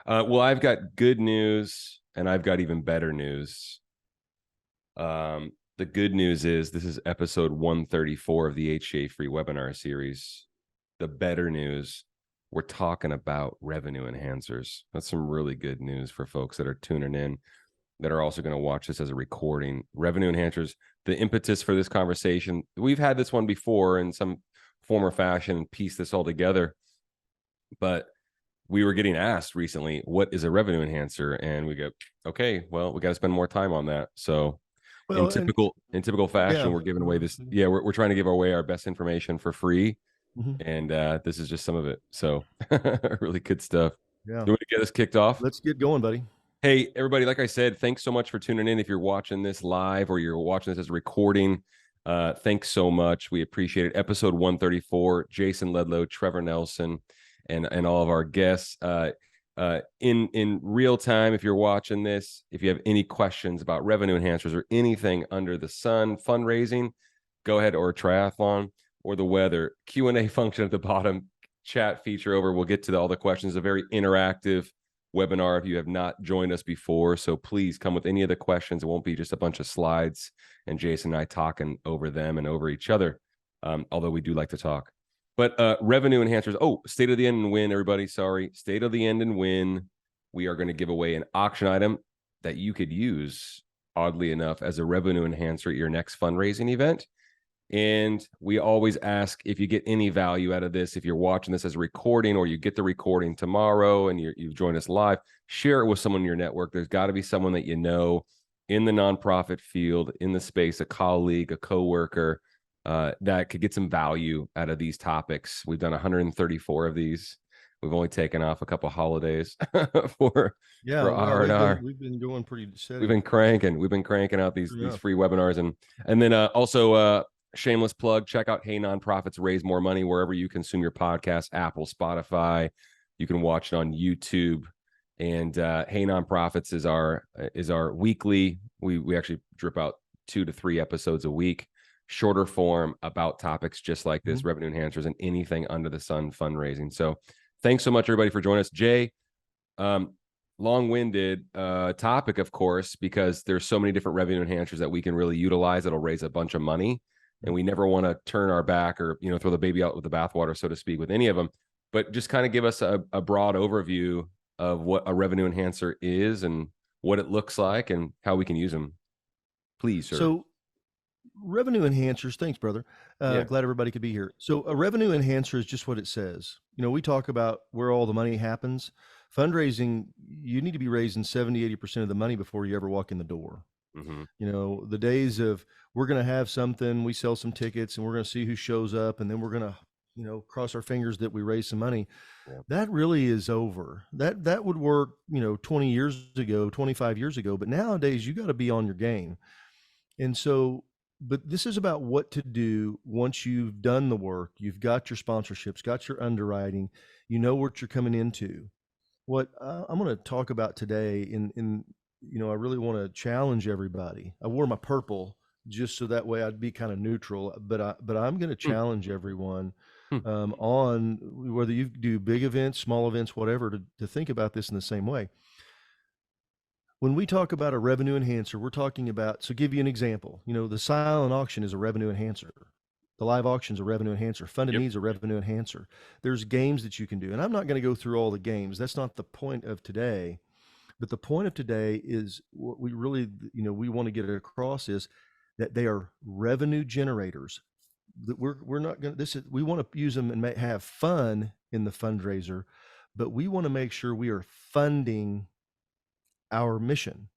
Well, I've got good news and I've got even better news. The good news is this is episode 134 of the HCA free webinar series. The better news, we're talking about revenue enhancers. That's some really good news for folks that are tuning in, that are also going to watch this as a recording. Revenue enhancers, the impetus for this conversation, we've had this one before in some form or fashion and piece this all together. But we were getting asked recently, what is a revenue enhancer? And we go, okay, well, we got to spend more time on that. So in typical fashion, yeah. we're giving away this. Yeah, we're trying to give away our best information for free. And this is just some of it. So really good stuff. Yeah. You want to get us kicked off? Let's get going, buddy. Hey, everybody, like I said, thanks so much for tuning in. If you're watching this live or you're watching this as a recording, thanks so much. We appreciate it. Episode 134, Jason Ledlow, Trevor Nelson, and all of our guests. In real time, if you're watching this, if you have any questions about revenue enhancers or anything under the sun, fundraising, go ahead, or triathlon or the weather, Q&A function at the bottom, chat feature over. We'll get to all the questions. A very interactive webinar if you have not joined us before. So please come with any of the questions. It won't be just a bunch of slides and Jason and I talking over them and over each other, although we do like to talk. But revenue enhancers. Oh, state of the end and win, everybody. Sorry. State of the end and win. We are going to give away an auction item that you could use, oddly enough, as a revenue enhancer at your next fundraising event. And we always ask if you get any value out of this, if you're watching this as a recording or you get the recording tomorrow and you've joined us live, share it with someone in your network. There's got to be someone that you know in the nonprofit field, in the space, a colleague, a coworker, that could get some value out of these topics. We've done 134 of these. We've only taken off a couple of holidays for R&R. We've been going pretty steady. We've been cranking out these free webinars, and then also shameless plug, check out Hey Nonprofits Raise More Money wherever you consume your podcast, Apple, Spotify. You can watch it on YouTube. And Hey Nonprofits is our weekly. We actually drip out 2 to 3 episodes a week, shorter form about topics just like this, revenue enhancers and anything under the sun fundraising. So thanks so much, everybody, for joining us. Jay, long-winded topic, of course, because there's so many different revenue enhancers that we can really utilize that'll raise a bunch of money. And we never want to turn our back or, throw the baby out with the bathwater, so to speak, with any of them. But just kind of give us a broad overview of what a revenue enhancer is and what it looks like and how we can use them. Please, sir. So revenue enhancers, thanks, brother. Glad everybody could be here. So a revenue enhancer is just what it says. We talk about where all the money happens. Fundraising, you need to be raising 70, 80% of the money before you ever walk in the door. The days of we're going to have something, we sell some tickets and we're going to see who shows up and then we're going to, cross our fingers that we raise some money. Yeah. That really is over. That would work, 20 years ago, 25 years ago, but nowadays you got to be on your game. And so, but this is about what to do once you've done the work, you've got your sponsorships, got your underwriting, you know what you're coming into. What I'm going to talk about today I really want to challenge everybody. I wore my purple just so that way I'd be kind of neutral, but I'm going to challenge everyone on whether you do big events, small events, whatever, to think about this in the same way. When we talk about a revenue enhancer, we're talking about, so give you an example, the silent auction is a revenue enhancer. The live auction is a revenue enhancer. Funded needs a revenue enhancer. There's games that you can do. And I'm not going to go through all the games. That's not the point of today. But the point of today is what we really, we want to get across is that they are revenue generators. That we're not going to, we want to use them and have fun in the fundraiser, but we want to make sure we are funding our mission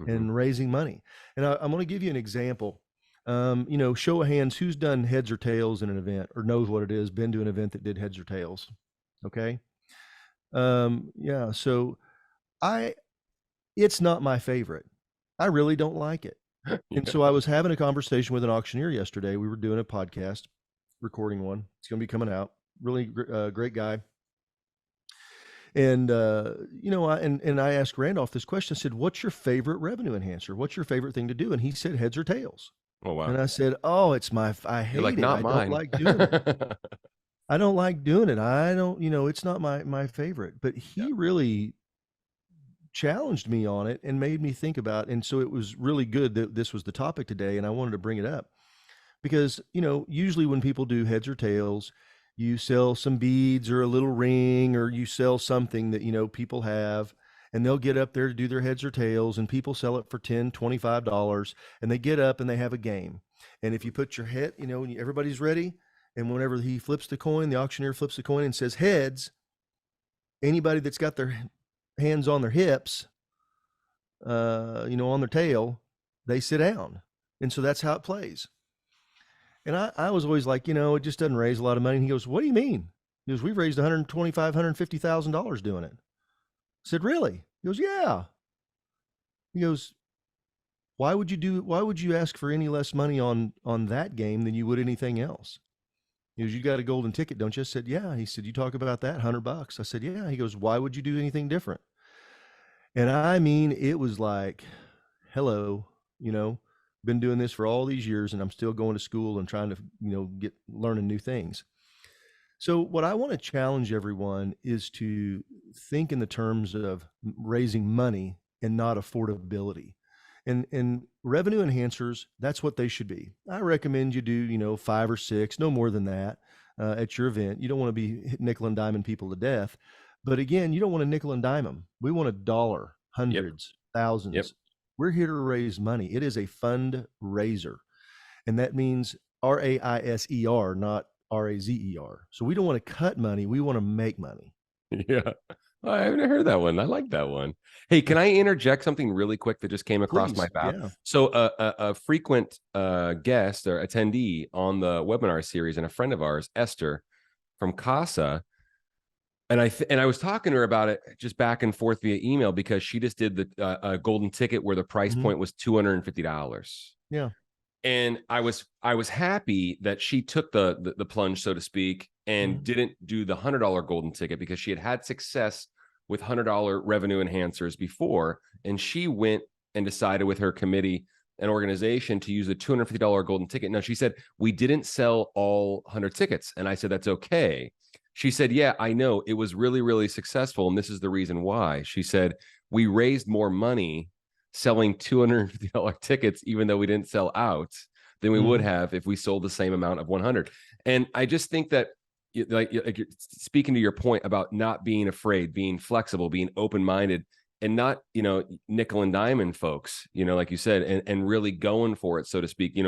and raising money. And I'm going to give you an example. Show of hands, who's done heads or tails in an event or knows what it is, been to an event that did heads or tails. Okay. So it's not my favorite. I really don't like it. And so I was having a conversation with an auctioneer yesterday. We were doing a podcast, recording one. It's going to be coming out. Really great guy. And, I asked Randolph this question. I said, what's your favorite revenue enhancer? What's your favorite thing to do? And he said, heads or tails. Oh, wow. And I said, I hate it. Not mine. Don't like doing it. I don't like doing it. I don't, it's not my favorite, but he really challenged me on it and made me think about, and so it was really good that this was the topic today, and I wanted to bring it up because, usually when people do heads or tails, you sell some beads or a little ring, or you sell something that, people have, and they'll get up there to do their heads or tails, and people sell it for $10, $25, and they get up and they have a game. And if you put your head, when everybody's ready, and whenever he flips the coin, the auctioneer flips the coin and says heads, anybody that's got their hands on their hips, on their tail, they sit down. And so that's how it plays. And I was always like, it just doesn't raise a lot of money. And he goes, what do you mean? He goes, we've raised $125,000, $150,000 doing it. I said, really? He goes, yeah. He goes, why would you ask for any less money on that game than you would anything else? He goes, you got a golden ticket, don't you? I said, yeah. He said, you talk about that, $100. I said, yeah. He goes, why would you do anything different? And I mean, it was like, hello, been doing this for all these years, and I'm still going to school and trying to, learning new things. So what I want to challenge everyone is to think in the terms of raising money and not affordability. And revenue enhancers, that's what they should be. I recommend you do, 5 or 6, no more than that, at your event. You don't want to be nickel and diming people to death. But again, you don't want to nickel and dime them. We want $1, hundreds, thousands. Yep. We're here to raise money. It is a fundraiser. And that means RAISER, not RAZER. So we don't want to cut money. We want to make money. Yeah. I haven't heard that one. I like that one. Hey, can I interject something really quick that just came across my path? Yeah. So a frequent guest or attendee on the webinar series, and a friend of ours, Esther from CASA, and I was talking to her about it just back and forth via email, because she just did the golden ticket where the price point was $250. Yeah. And I was happy that she took the plunge, so to speak, and didn't do the $100 golden ticket, because she had success with $100 revenue enhancers before, and she went and decided with her committee and organization to use the $250 golden ticket. Now, she said, we didn't sell all 100 tickets, and I said, that's okay. She said, yeah, I know, it was really, really successful, and this is the reason why. She said, we raised more money selling $250 tickets, even though we didn't sell out, than we would have if we sold the same amount of 100. And I just think that, like you're speaking to your point about not being afraid, being flexible, being open-minded, and not, nickel and diamond folks, like you said, and really going for it, so to speak.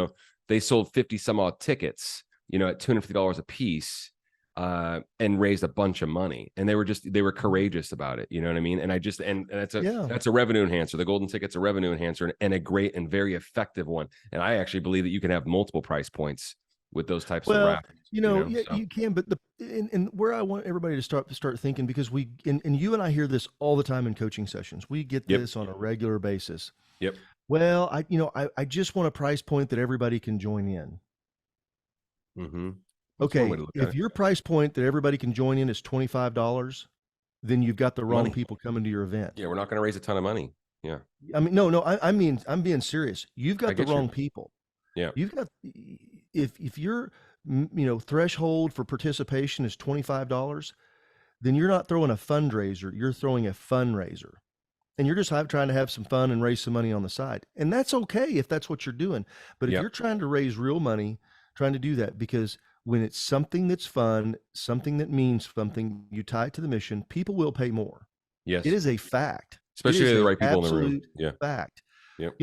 They sold 50 some odd tickets, at $250 a piece, and raised a bunch of money, and they were courageous about it. You know what I mean? And that's a revenue enhancer. The golden ticket's a revenue enhancer, and a great and very effective one. And I actually believe that you can have multiple price points with those types of raffles. You can, but and where I want everybody to start thinking, because and you and I hear this all the time in coaching sessions. We get this on a regular basis. Yep. Well, I just want a price point that everybody can join in. Mm-hmm. Okay, if your price point that everybody can join in is $25, then you've got the wrong people coming to your event. Yeah, we're not going to raise a ton of money. Yeah. I mean, no, I mean, I'm being serious. You've got the wrong people. Yeah. You've got, if your, threshold for participation is $25, then you're not throwing a fundraiser, you're throwing a fundraiser. And you're just trying to have some fun and raise some money on the side. And that's okay if that's what you're doing. But if you're trying to raise real money, trying to do that, because when it's something that's fun, something that means something, you tie it to the mission, people will pay more. Yes. It is a fact. Especially the right people in the room. Yeah. Fact. Yep.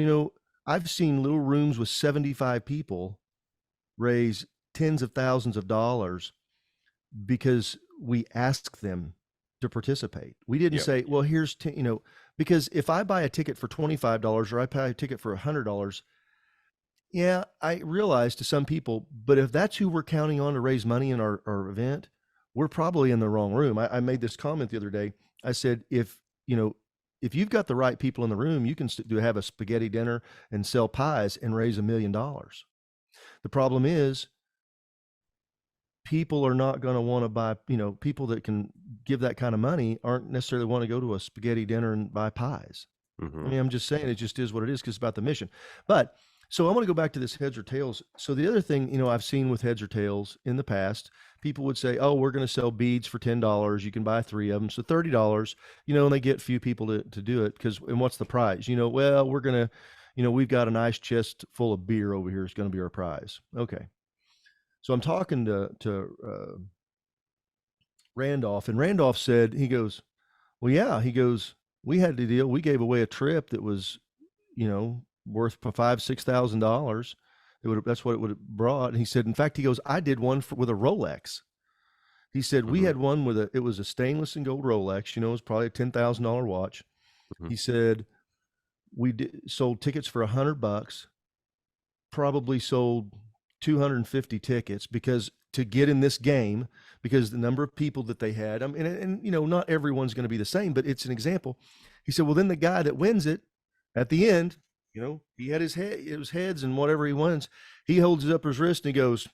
I've seen little rooms with 75 people raise tens of thousands of dollars because we asked them to participate. We didn't say, well, here's, because if I buy a ticket for $25 or I buy a ticket for $100, yeah, I realize to some people, but if that's who we're counting on to raise money in our event, we're probably in the wrong room. I made this comment the other day. I said, if you've got the right people in the room, you can have a spaghetti dinner and sell pies and raise $1 million. The problem is people are not going to want to buy, people that can give that kind of money aren't necessarily want to go to a spaghetti dinner and buy pies. I mean, I'm just saying, it just is what it is, because it's about the mission. But So I'm going to go back to this heads or tails. So the other thing, I've seen with heads or tails in the past, people would say, "Oh, we're going to sell beads for $10. You can buy 3 of them, so $30." And they get a few people to do it and what's the prize? Well, we're going to, we've got an ice chest full of beer over here. It's going to be our prize. Okay. So I'm talking to Randolph, and Randolph said, he goes, "Well, yeah," he goes, "we had the deal. We gave away a trip that was, worth $5,000-6,000. That's what it would have brought." And he said, in fact, he goes, "I did one with a Rolex." He said, "We had one it was a stainless and gold Rolex, it was probably a $10,000 watch." He said, sold tickets for $100, probably sold 250 tickets to get in this game, because the number of people that they had, and not everyone's going to be the same, but it's an example. He said, "Well, then the guy that wins it at the end, he had his heads and whatever he wins, he holds it up his wrist and he goes,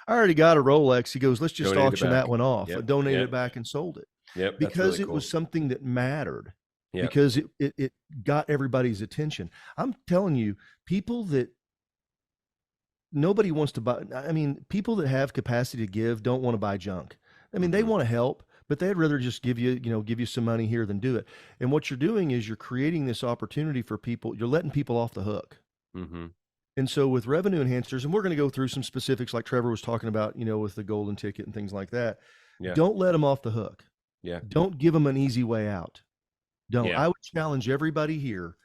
'I already got a Rolex.' He goes, 'Let's just auction that one off." Yep. Donate it back and sold it. Yep. Because really it was something that mattered. Yep. Because it got everybody's attention. I'm telling you, people that nobody wants to buy. People that have capacity to give don't want to buy junk. They want to help, but they'd rather just give you some money here than do it. And what you're doing is you're creating this opportunity for people. You're letting people off the hook. And so with revenue enhancers, and we're going to go through some specifics like Trevor was talking about, with the golden ticket and things like that. Yeah. Don't let them off the hook. Yeah. Don't give them an easy way out. Don't. Yeah. I would challenge everybody here,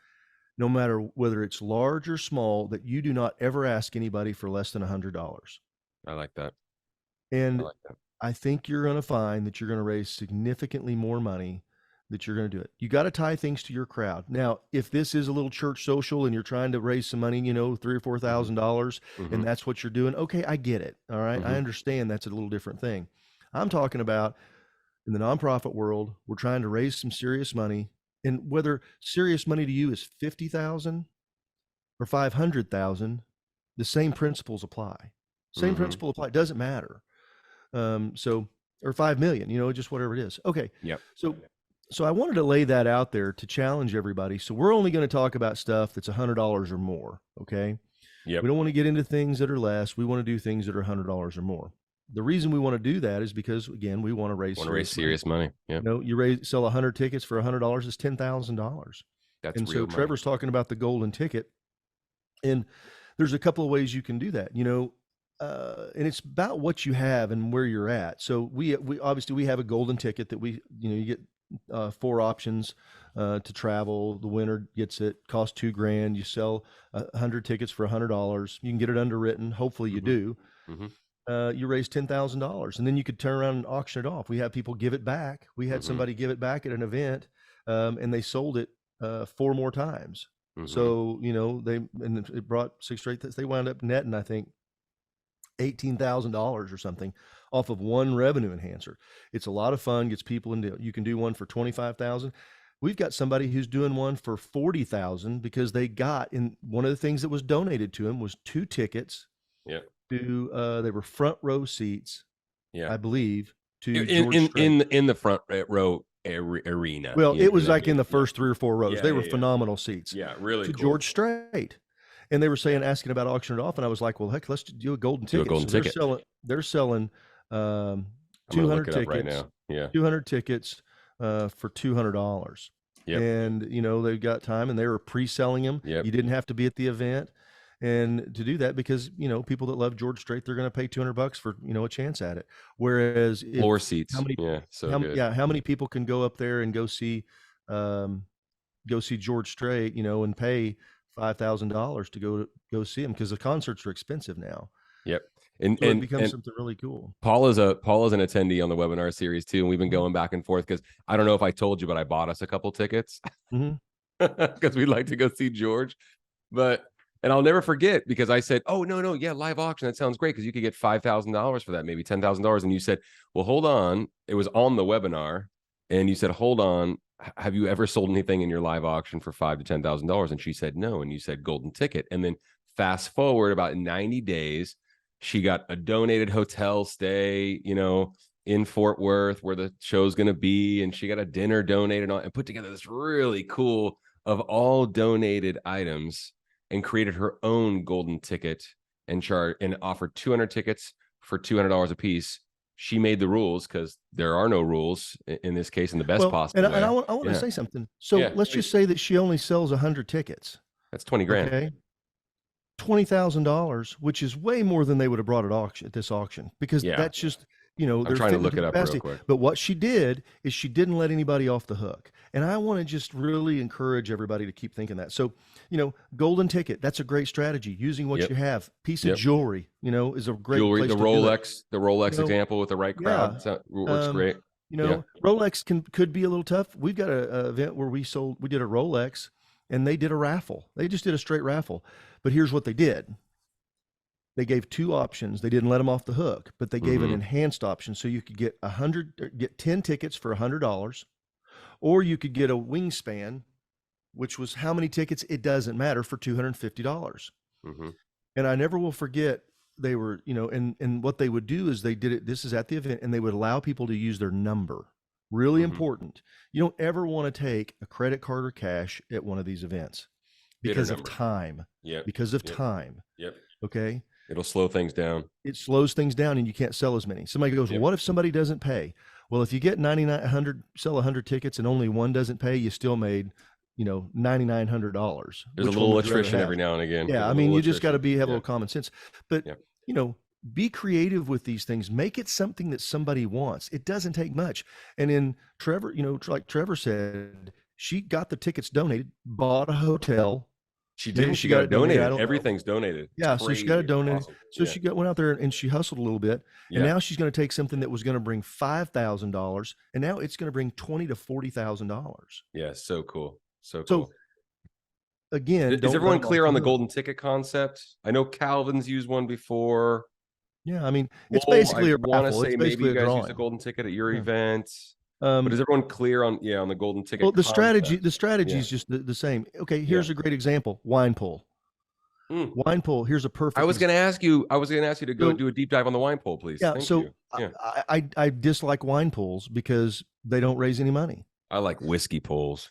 no matter whether it's large or small, that you do not ever ask anybody for less than $100. I like that. And I think you're going to find that you're going to raise significantly more money, that you're going to do it. You got to tie things to your crowd. Now, if this is a little church social and you're trying to raise some money, $3,000 or $4,000, and that's what you're doing, okay, I get it. All right. I understand that's a little different thing. I'm talking about in the nonprofit world, we're trying to raise some serious money. And whether serious money to you is 50,000 or 500,000, the same principles apply. Same principle apply. It doesn't matter. Or 5 million, just whatever it is. Okay. Yep. So I wanted to lay that out there to challenge everybody. So we're only going to talk about stuff that's $100 or more. Okay. Yep. We don't want to get into things that are less. We want to do things that are $100 or more. The reason we want to do that is because, again, we want to raise serious money. Yeah. You sell 100 tickets for $100 is $10,000. That's and real so money. Trevor's talking about the golden ticket, and there's a couple of ways you can do that. And it's about what you have and where you're at. So we obviously we have a golden ticket that you get 4 options to travel. The winner gets it. Costs $2,000. You sell 100 tickets for $100. You can get it underwritten. Hopefully you do. You raise $10,000, and then you could turn around and auction it off. We have people give it back. We had somebody give it back at an event, and they sold it 4 more times. So it brought 6 straight. They wound up netting, I think, $18,000 or something off of one revenue enhancer. It's a lot of fun. Gets people into. You can do one for $25,000. We've got somebody who's doing one for $40,000 because they got in. One of the things that was donated to him was 2 tickets. Yeah. They were front row seats. Yeah, I believe in the front row arena. Well, it was like in the first 3 or 4 rows. They were phenomenal seats. Yeah, really. To cool. George Strait, and they were asking about auctioning it off, and I was like, well, heck, let's do a golden ticket. They're selling 200 tickets right now. Yeah, 200 tickets for $200. Yep. And they've got time, and they were pre-selling them. Yep. You didn't have to be at the event. And to do that, because people that love George Strait, they're going to pay $200 for a chance at it. Whereas floor seats, how many people can go up there and go see George Strait, and pay $5,000 to go see him, because the concerts are expensive now. Yep. And it becomes something really cool. Paul is an attendee on the webinar series too, and we've been going back and forth because I don't know if I told you, but I bought us a couple tickets because we'd like to go see George, and I'll never forget, because I said, "Oh, no, yeah, live auction. That sounds great, because you could get $5,000 for that, maybe $10,000." And you said, "Well, hold on." It was on the webinar, and you said, "Hold on. Have you ever sold anything in your live auction for $5,000 to $10,000?" And she said, "No." And you said, "Golden ticket." And then fast forward about 90 days, she got a donated hotel stay, in Fort Worth where the show's going to be, and she got a dinner donated and put together this really cool of all donated items. and created her own golden ticket and offered 200 tickets for $200 a piece. She made the rules because there are no rules in this case in the best possible way. And I want to say something. So let's just say that she only sells 100 tickets. That's 20 grand. Okay. $20,000, which is way more than they would have brought at this auction, because that's just, I'm trying to look it up real quick. But what she did is she didn't let anybody off the hook. And I want to just really encourage everybody to keep thinking that. So, golden ticket, that's a great strategy. Using what you have. Piece of jewelry, is a great place the to Rolex example with the right crowd works great. Rolex could be a little tough. We've got a event where we did a Rolex, and they did a raffle. They just did a straight raffle. But here's what they did. They gave two options. They didn't let them off the hook, but they gave an enhanced option. So you could get 10 tickets for $100, or you could get a wingspan, which was how many tickets, it doesn't matter, for $250. And I never will forget, they were, and what they would do is they did it, this is at the event, and they would allow people to use their number. Really important. You don't ever want to take a credit card or cash at one of these events because of time. Because of time. Okay. It'll slow things down. It slows things down, and you can't sell as many. Somebody goes, well, what if somebody doesn't pay? Well, if you get 9,900, sell 100 tickets and only one doesn't pay, you still made, $9,900. There's a little attrition every now and again. Yeah. I mean, you just got to have a little common sense, but be creative with these things. Make it something that somebody wants. It doesn't take much. And in Trevor, like Trevor said, she got the tickets donated, bought a hotel. She did. She got it donated. Everything's donated. Yeah. So she got it donated. Awesome. So she went out there and she hustled a little bit. And now she's going to take something that was going to bring $5,000, and now it's going to bring $20,000 to $40,000. Yeah. So cool. So cool. Again, is everyone clear on the golden ticket concept? I know Calvin's used one before. Yeah, I mean, it's basically a raffle. It's maybe you guys use a golden ticket at your event. But is everyone clear on the golden ticket? Well, the strategy is just the same. Okay, here's a great example: wine pull. Wine pull. Here's a perfect. I was going to ask you to go do a deep dive on the wine pull, please. Yeah. I dislike wine pulls because they don't raise any money. I like whiskey pulls.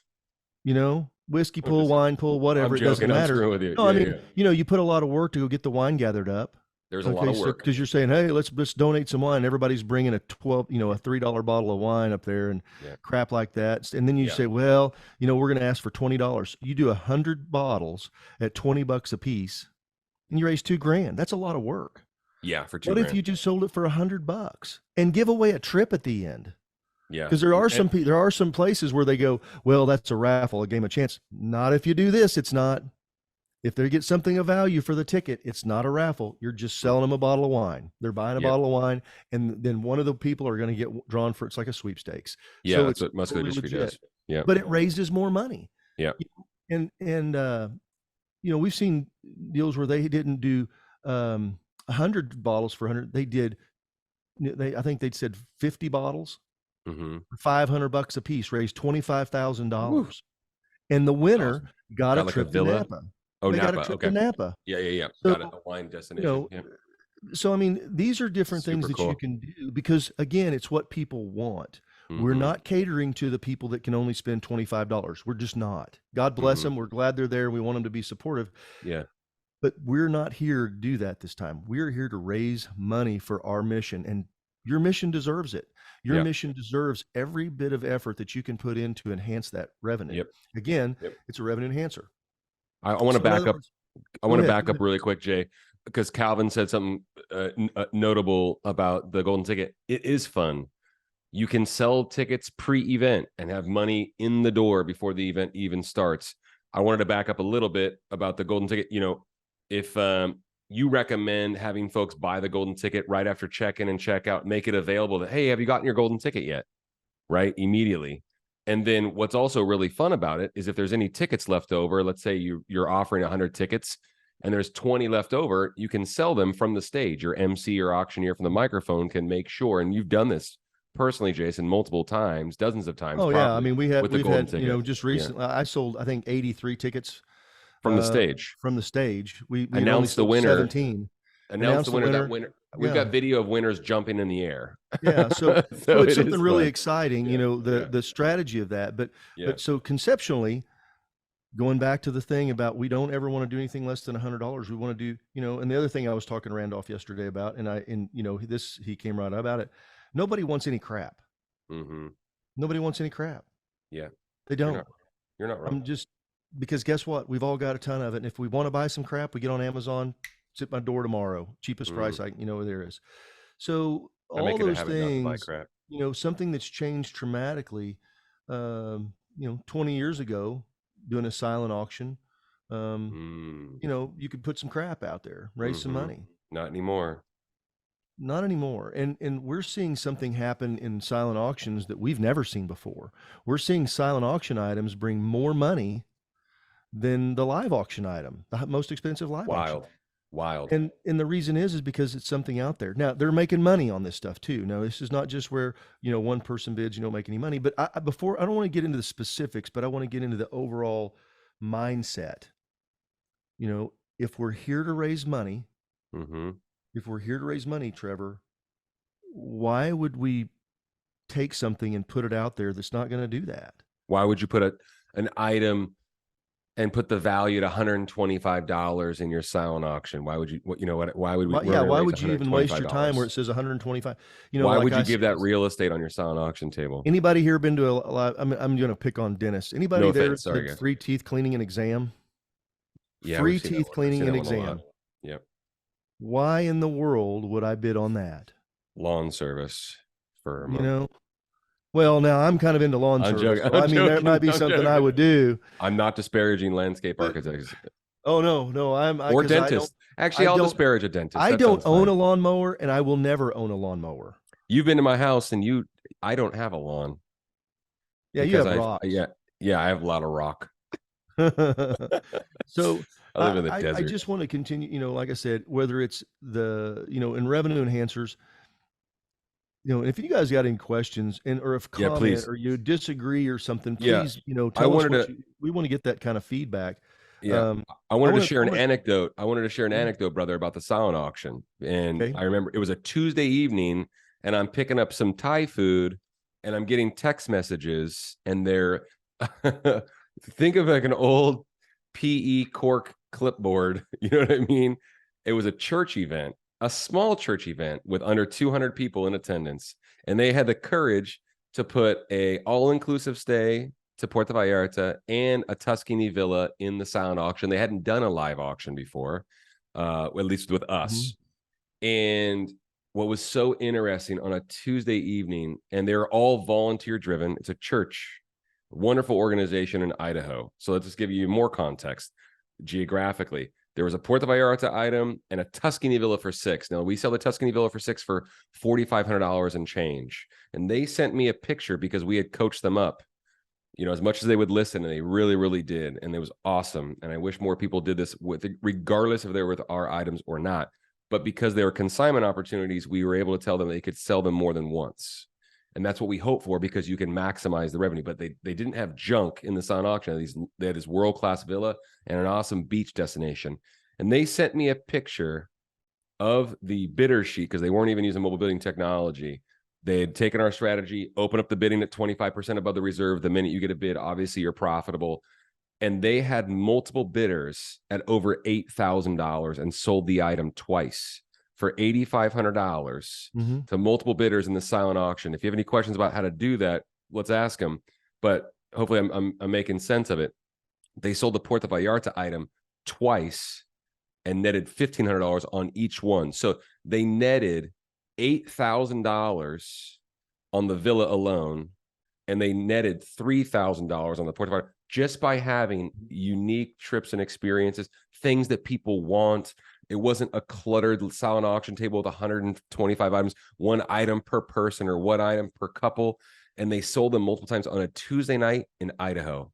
Whiskey pull, wine pull, whatever. It doesn't matter. With you. No, I mean, you put a lot of work to go get the wine gathered up. There's a lot of work because you're saying, hey, let's donate some wine. Everybody's bringing a $3 bottle of wine up there and crap like that. And then you say, well, we're going to ask for $20. You do 100 bottles at $20 a piece, and you raise $2,000. That's a lot of work. Yeah, for $2,000. What if you just sold it for $100 and give away a trip at the end? Yeah, because there are some places where they go, well, that's a raffle, a game of chance. Not if you do this. It's not. If they get something of value for the ticket, it's not a raffle. You're just selling them a bottle of wine. They're buying a bottle of wine, and then one of the people are going to get drawn for. It's like a sweepstakes. Yeah, so that's what Muscular Dystrophy does. Yeah, but it raises more money. Yeah, and we've seen deals where they didn't do 100 bottles for 100. They did. I think they'd said 50 bottles. $500 a piece, raised $25,000, and the winner got a trip to Napa. Oh, they Napa. Got a trip to Napa. Yeah. So, got a wine destination. So I mean, these are different things that you can do because, again, it's what people want. We're not catering to the people that can only spend $25. We're just not. God bless them. We're glad they're there. We want them to be supportive. Yeah. But we're not here to do that this time. We're here to raise money for our mission, and your mission deserves it. Your mission deserves every bit of effort that you can put in to enhance that revenue. Again, it's a revenue enhancer. I want to back up. I want to back up really quick, Jay, because Calvin said something notable about the golden ticket. It is fun. You can sell tickets pre-event and have money in the door before the event even starts. I wanted to back up a little bit about the golden ticket. If you recommend having folks buy the golden ticket right after check-in and check-out, make it available that, hey, have you gotten your golden ticket yet? Right? Immediately. And then what's also really fun about it is if there's any tickets left over, let's say you're offering 100 tickets and there's 20 left over, you can sell them from the stage. Your MC or auctioneer from the microphone can make sure, and you've done this personally, Jason, multiple times, dozens of times. Oh, yeah. I mean, we've had, ticket. just recently, I sold, I think, 83 tickets. From the stage. From the stage. We announced the winner. 17. Announced the winner. That winner. We've got video of winners jumping in the air. Yeah. So it's something really exciting, the strategy of that. But so conceptually, going back to the thing about we don't ever want to do anything less than $100. We want to do, and the other thing I was talking to Randolph yesterday about, and he came right about it. Nobody wants any crap. Mm-hmm. Nobody wants any crap. Yeah. They don't. You're not wrong. Because guess what? We've all got a ton of it. And if we want to buy some crap, we get on Amazon, it's at my door tomorrow. Cheapest price there is. So all those things, something that's changed dramatically, 20 years ago, doing a silent auction, you could put some crap out there, raise some money. Not anymore. Not anymore. And we're seeing something happen in silent auctions that we've never seen before. We're seeing silent auction items bring more money than the live auction item, the most expensive live auction. Wild. And the reason is because it's something out there. Now, they're making money on this stuff too. Now, this is not just where, one person bids, you don't make any money. But I don't want to get into the specifics, but I want to get into the overall mindset. If we're here to raise money, if we're here to raise money, Trevor, why would we take something and put it out there that's not going to do that? Why would you put an item and put the value at $125 in your silent auction? Why would you? Why would we? Why would you even waste your time where it says 125? Why would you give that real estate on your silent auction table? Anybody here been to a live? I'm going to pick on dentists. Anybody there did free teeth cleaning and exam? Yeah, free teeth cleaning and exam. Yep. Why in the world would I bid on that? Lawn service for a month. Well, now I'm kind of into lawn service. So, that might be something I would do. I'm not disparaging landscape architects. Oh no, or dentists. Actually, I'll disparage a dentist. I don't own a lawnmower, and I will never own a lawnmower. You've been to my house, and I don't have a lawn. Yeah, you have rock. Yeah, I have a lot of rock. So I live in the desert. I just want to continue, like I said, whether it's in revenue enhancers, if you guys got any questions or if comment or you disagree or something, please, tell us we want to get that kind of feedback. Yeah. I wanted to share an anecdote. I wanted to share an anecdote, brother, about the silent auction. And I remember it was a Tuesday evening and I'm picking up some Thai food and I'm getting text messages and they're think of like an old PE cork clipboard. You know what I mean? It was a church event, a small church event with under 200 people in attendance. And they had the courage to put a all-inclusive stay to Puerto Vallarta and a Tuscany villa in the silent auction. They hadn't done a live auction before, at least with us. And what was so interesting on a Tuesday evening, and they're all volunteer driven. It's a church, wonderful organization in Idaho. So let's just give you more context geographically. There was a Puerto Vallarta item and a Tuscany villa for $6. Now we sell the Tuscany villa for $6 for $4,500 and change. And they sent me a picture because we had coached them up, as much as they would listen, and they really, really did. And it was awesome. And I wish more people did this regardless if they were with our items or not. But because they were consignment opportunities, we were able to tell them they could sell them more than once. And that's what we hope for, because you can maximize the revenue. But they didn't have junk in the silent auction. They had this world-class villa and an awesome beach destination. And they sent me a picture of the bidder sheet because they weren't even using mobile bidding technology. They had taken our strategy, open up the bidding at 25% above the reserve. The minute you get a bid, obviously you're profitable. And they had multiple bidders at over $8,000 and sold the item twice for $8,500 to multiple bidders in the silent auction. If you have any questions about how to do that, let's ask them. But hopefully I'm making sense of it. They sold the Puerto Vallarta item twice and netted $1,500 on each one. So they netted $8,000 on the villa alone, and they netted $3,000 on the Puerto Vallarta just by having unique trips and experiences, things that people want. It wasn't a cluttered silent auction table with 125 items, one item per person or one item per couple. And they sold them multiple times on a Tuesday night in Idaho.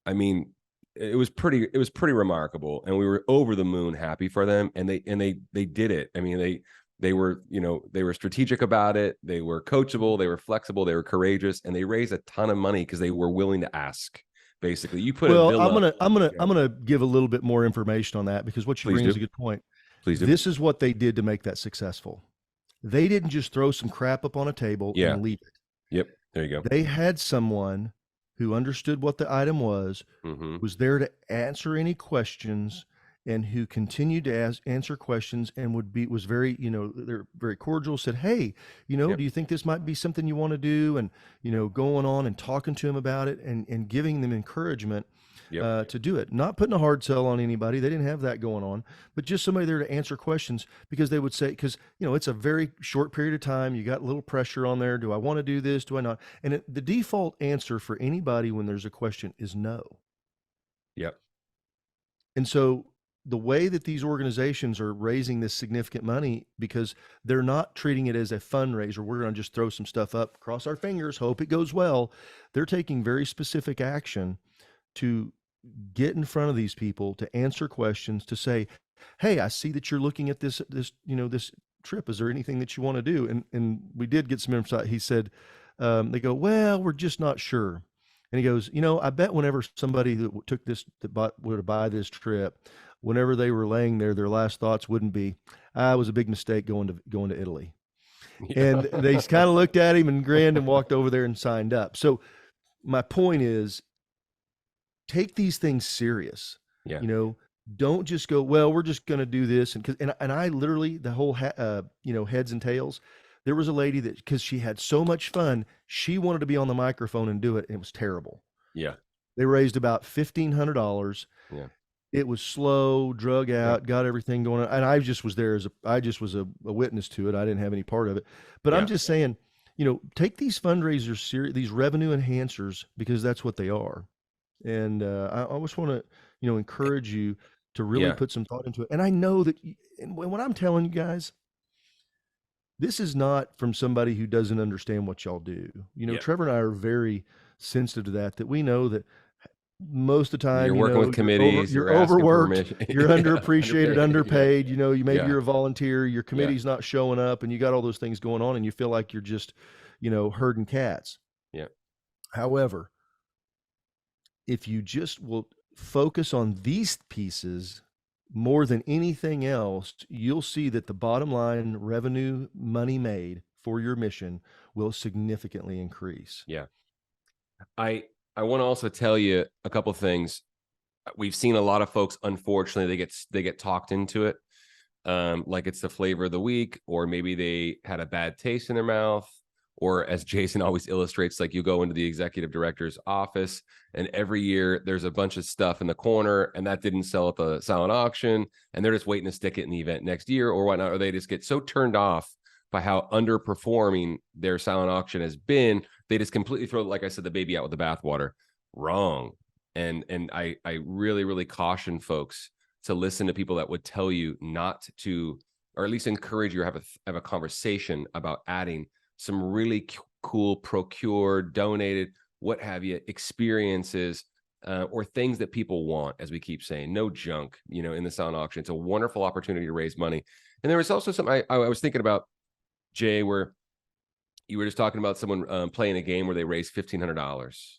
I mean, it was pretty remarkable. And we were over the moon happy for them. And they did it. I mean, they were strategic about it. They were coachable. They were flexible. They were courageous, and they raised a ton of money because they were willing to ask. Basically, you put. Well, I'm gonna give a little bit more information on that, because what you bring is a good point. Please do. This is what they did to make that successful. They didn't just throw some crap up on a table and leave it. Yep. There you go. They had someone who understood what the item was there to answer any questions, and who continued to answer questions, and was very, they're very cordial, said, hey, do you think this might be something you want to do? And, going on and talking to them about it, and giving them encouragement to do it, not putting a hard sell on anybody. They didn't have that going on, but just somebody there to answer questions, because they would say, because, it's a very short period of time. You got a little pressure on there. Do I want to do this? Do I not? And the default answer for anybody when there's a question is no. Yep. And so the way that these organizations are raising this significant money, because they're not treating it as a fundraiser, we're going to just throw some stuff up, cross our fingers, hope it goes well. They're taking very specific action to get in front of these people, to answer questions, to say, hey, I see that you're looking at this trip. Is there anything that you want to do? And we did get some insight. He said, they go, well, we're just not sure. And he goes, I bet whenever somebody that would buy this trip, whenever they were laying there, their last thoughts wouldn't be, it was a big mistake going to Italy. And they kind of looked at him and grinned and walked over there and signed up. So my point is, take these things serious. Yeah. Don't just go, well, we're just going to do this. And I literally, the whole, heads and tails, there was a lady that, because she had so much fun, she wanted to be on the microphone and do it. And it was terrible. Yeah. They raised about $1,500. Yeah. It was slow, drug out, got everything going on. And I just was there I just was a witness to it. I didn't have any part of it, but I'm just saying, take these fundraisers serious, these revenue enhancers, because that's what they are. And I just want to, encourage you to really put some thought into it. And I know that, and when I'm telling you guys, this is not from somebody who doesn't understand what y'all do. Trevor and I are very sensitive to that we know that most of the time you're working with committees, you're overworked, you're underappreciated, underpaid, maybe you're a volunteer, your committee's not showing up, and you got all those things going on, and you feel like you're just, herding cats. Yeah. However, if you just will focus on these pieces more than anything else, you'll see that the bottom line revenue, money made for your mission, will significantly increase. Yeah. I want to also tell you a couple of things. We've seen a lot of folks, unfortunately, they get talked into it. Like it's the flavor of the week, or maybe they had a bad taste in their mouth, or as Jason always illustrates, like you go into the executive director's office and every year there's a bunch of stuff in the corner and that didn't sell at the silent auction, and they're just waiting to stick it in the event next year or whatnot, or they just get so turned off by how underperforming their silent auction has been, they just completely throw, like I said, the baby out with the bathwater. Wrong. And I really, really caution folks to listen to people that would tell you not to, or at least encourage you to have a conversation about adding some really cool procured, donated, what have you, experiences or things that people want, as we keep saying, no junk, in the silent auction. It's a wonderful opportunity to raise money. And there was also something I was thinking about, Jay, where you were just talking about someone playing a game where they raised $1,500,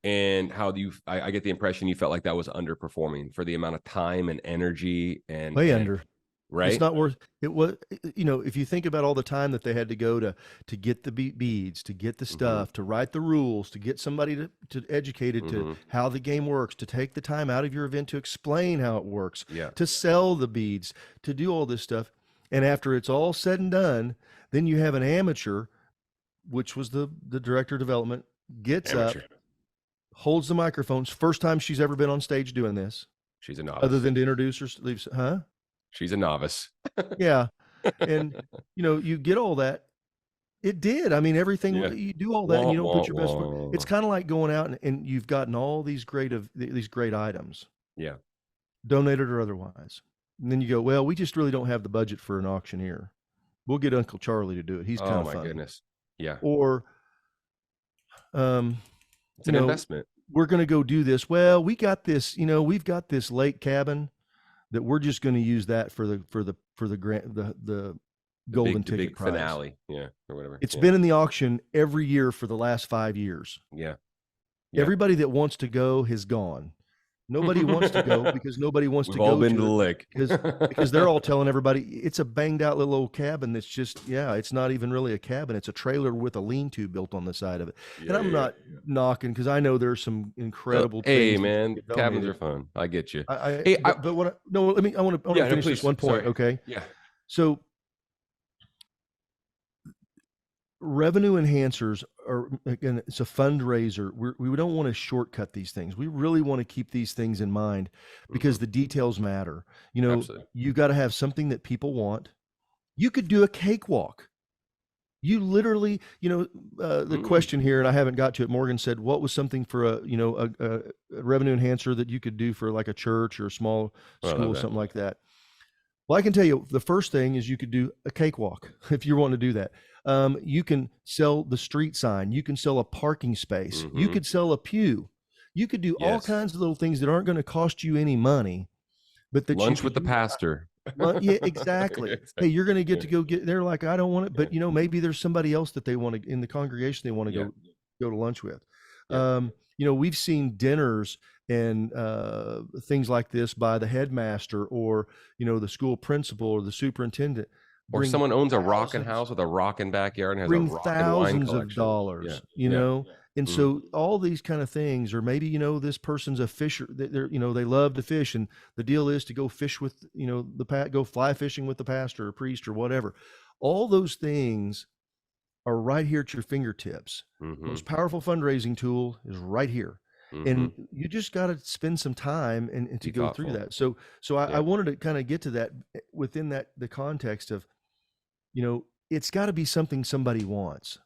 and how I get the impression you felt like that was underperforming for the amount of time and energy and under. Right. It's not worth it. Was, if you think about all the time that they had to go to get the beads, to get the stuff, to write the rules, to get somebody to educate it to how the game works, to take the time out of your event to explain how it works, to sell the beads, to do all this stuff. And after it's all said and done, then you have an amateur, which was the director of development, gets up, holds the microphones. First time she's ever been on stage doing this. She's a novice. Other than to introduce her, huh? She's a novice. Yeah. And, you get all that. It did. I mean, everything, you do all that and you don't put your best foot. It's kind of like going out and you've gotten all these great items. Yeah. Donated or otherwise. And then you go, well, we just really don't have the budget for an auctioneer. We'll get Uncle Charlie to do it. He's kind of fun. Oh my goodness. Yeah. Or, it's an investment. We're going to go do this. Well, we got this, we've got this lake cabin that we're just going to use that for the grant, the golden ticket big prize finale. Yeah. Or whatever. It's been in the auction every year for the last 5 years. Yeah. Everybody that wants to go has gone. Nobody wants to go because nobody wants We've to all go been to to the it lake. because they're all telling everybody it's a banged out little old cabin that's just, yeah, it's not even really a cabin. It's a trailer with a lean-to built on the side of it. And I'm not knocking because I know there's some incredible Hey, things that man, get cabins are donated. fun. I get you. I Hey, but what I, no, let me I want to yeah, no, finish this please. one point, Sorry. okay? Yeah. So revenue enhancers are, again, it's a fundraiser. We don't want to shortcut these things. We really want to keep these things in mind because the details matter. You know, Absolutely. you got to have something that people want. You could do a cakewalk. You literally, the question here, and I haven't got to it. Morgan said, what was something for a revenue enhancer that you could do for like a church or a small school, something like that? Well, I can tell you the first thing is you could do a cakewalk if you want to do that. You can sell the street sign. You can sell a parking space. You could sell a pew. You could do all kinds of little things that aren't going to cost you any money, but that lunch you could with the pastor. Yeah, exactly. Hey, you're going to get to go get there. Like, I don't want it, but maybe there's somebody else that they want to in the congregation they want to go to lunch with. We've seen dinners and things like this by the headmaster or the school principal or the superintendent, or someone owns a rocking house with a rocking backyard and has a bring rocking wine thousands of collection. dollars, and so all these kind of things, or maybe this person's a fisher. They love to fish, and the deal is to go fish with go fly fishing with the pastor or priest or whatever. All those things are right here at your fingertips. Most powerful fundraising tool is right here. And you just got to spend some time and to go through that. So I wanted to kind of get to that within the context of, it's got to be something somebody wants,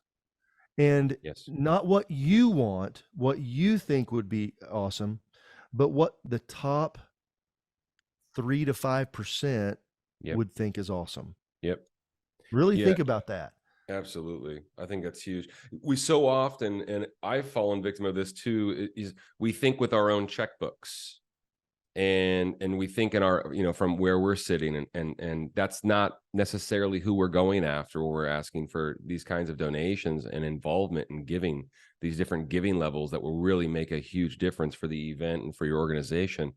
and not what you want, what you think would be awesome, but what the top 3 to 5% would think is awesome. Really think about that. Absolutely. I think that's huge. We so often, and I've fallen victim of this too, is we think with our own checkbooks, and we think in our, from where we're sitting, and that's not necessarily who we're going after when we're asking for these kinds of donations and involvement in giving, these different giving levels that will really make a huge difference for the event and for your organization.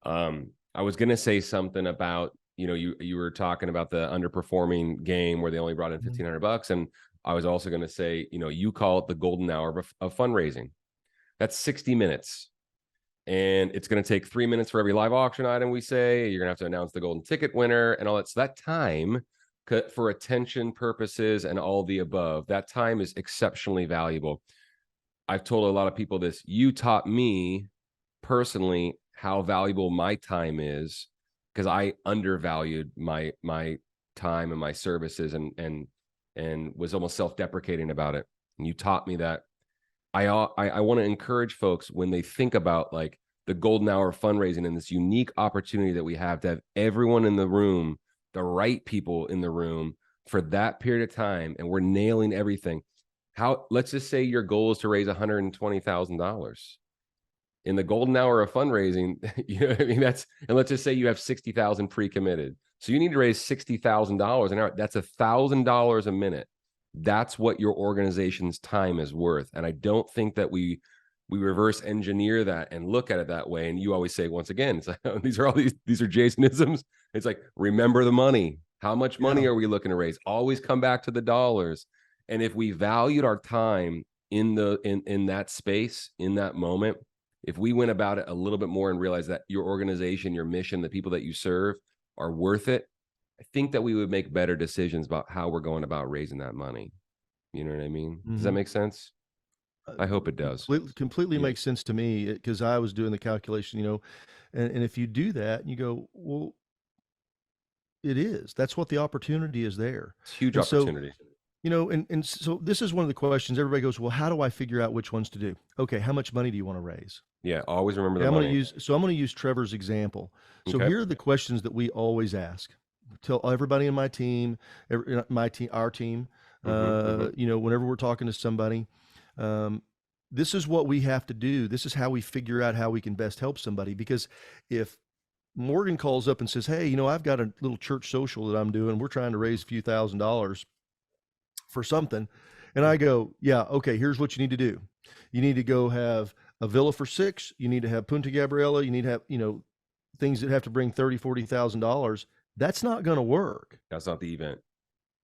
I was going to say something about, you were talking about the underperforming game where they only brought in $1,500, and I was also going to say, you call it the golden hour of fundraising. That's 60 minutes. And it's going to take 3 minutes for every live auction item we say. You're going to have to announce the golden ticket winner and all that. So that time, for attention purposes and all the above, that time is exceptionally valuable. I've told a lot of people this. You taught me personally how valuable my time is, because I undervalued my time and my services and was almost self-deprecating about it. And you taught me that. I want to encourage folks, when they think about like the golden hour of fundraising and this unique opportunity that we have to have everyone in the room, the right people in the room for that period of time, and we're nailing everything. Let's just say your goal is to raise $120,000. In the golden hour of fundraising, and let's just say you have 60,000 pre-committed. So you need to raise $60,000 an hour. That's $1,000 a minute. That's what your organization's time is worth. And I don't think that we reverse engineer that and look at it that way. And you always say, once again, it's like, these are Jasonisms. It's like, remember the money. How much money are we looking to raise? Always come back to the dollars. And if we valued our time in that space, in that moment, if we went about it a little bit more and realized that your organization, your mission, the people that you serve are worth it, I think that we would make better decisions about how we're going about raising that money. You know what I mean? Does that make sense? I hope it does. Completely makes sense to me, because I was doing the calculation, and if you do that, you go, well, that's what the opportunity is there. It's a huge opportunity. And so this is one of the questions everybody goes, well, how do I figure out which ones to do? Okay, how much money do you want to raise? Yeah, always remember the money. I'm going to use Trevor's example. So here are the questions that we always ask. Tell everybody in my team, our team, whenever we're talking to somebody, this is what we have to do. This is how we figure out how we can best help somebody. Because if Morgan calls up and says, hey, I've got a little church social that I'm doing, we're trying to raise a few $1,000s for something. And I go, yeah, okay, here's what you need to do. You need to go have a villa for 6, you need to have Punta Gabriella, you need to have, things that have to bring $30,000-$40,000. That's not going to work. That's not the event.